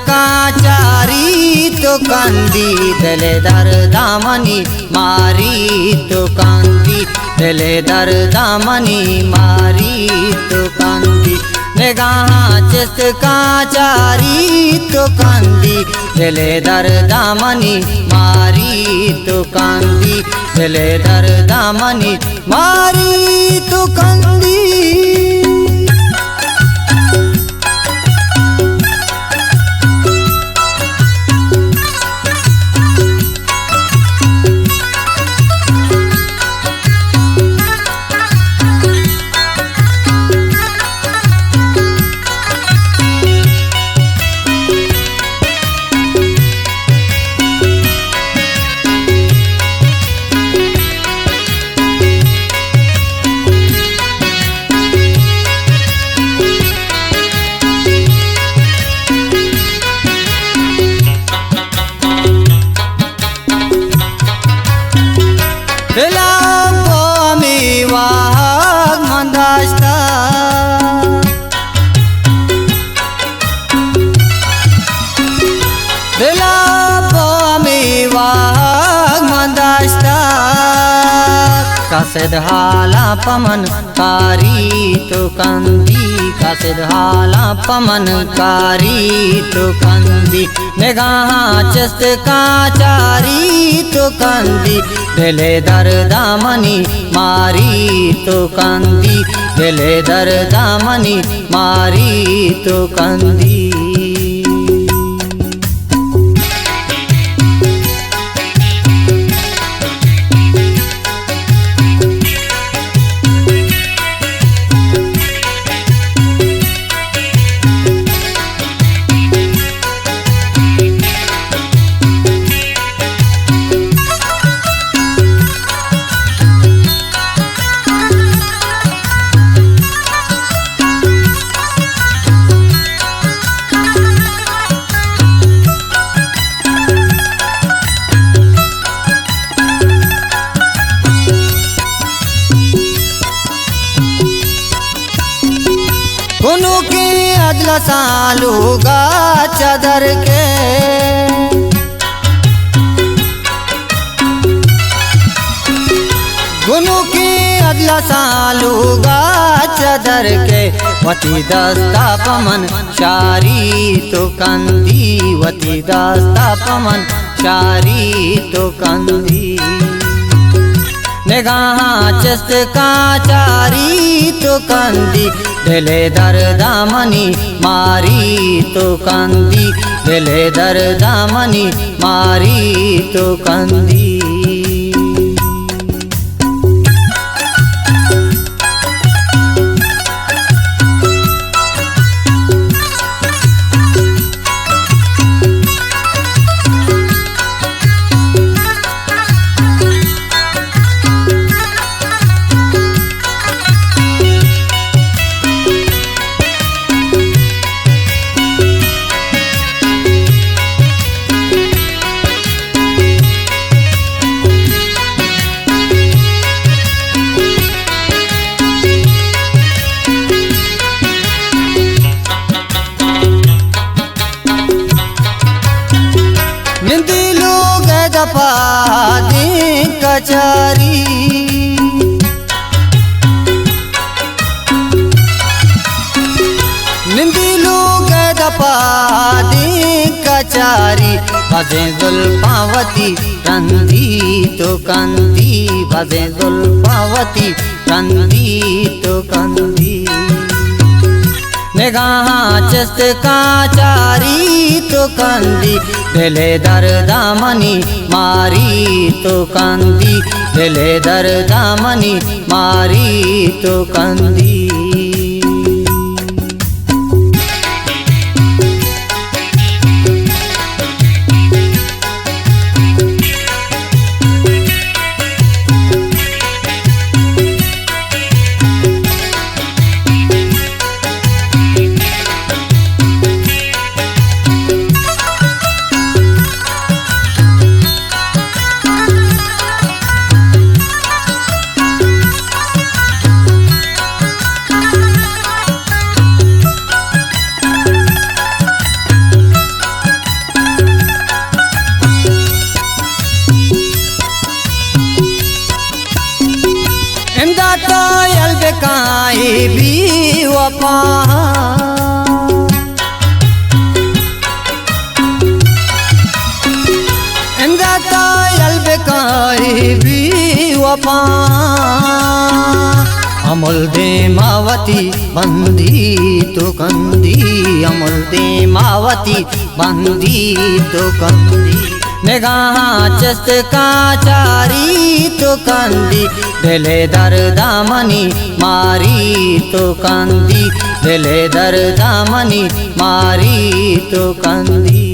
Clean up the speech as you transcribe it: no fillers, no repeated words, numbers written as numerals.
काचारी तो कंदी दिले दर्दामनी मारी तो कंदी दिले दर्दामनी मारी तो कंदी निगाह चिस्त काचारी तो कंदी दिले दर्दामनी मारी तो कंदी दिले दर्दामनी मारी तो कंदी। कासिद हाला पमन कारी तो कंदी कासिद हाला पमन कारी तो कंदी निगाह चिस्त काचारी तो कंदी दिले दर्दामनी मारी तो कंदी दिले दर्दामनी मारी तो कंदी। गुनु के अगला साल होगा चादर के गुनु के अगला साल होगा चादर के वती दस्ता पमन शारी तो कंदी वती दस्ता पमन शारी तो कंदी निगाह चिस्त काचारी तो कंदी दिले दर्दामनी मारी तो कंदी दिले दर्दामनी मारी तो कंदी। दे कचारी निंदी लोग दपा दे कचारी बजे जुल्फावती कंदी तो कंदी बजे जुल्फावती कंदी तो कंदी निगाह चिस्त काचारी तो कंदी दिले दर्दामनी मारी तो कंदी दिले दर्दामनी मारी तो कंदी। वफा अमल दे मावती बंदी तो कंदी अमल दे मावती बंदी तो कंदी निगाह चस्त का चारी तो कंदी दिले दर दामनी मारी तो कंदी दिले दर दामनी मारी तो कंदी।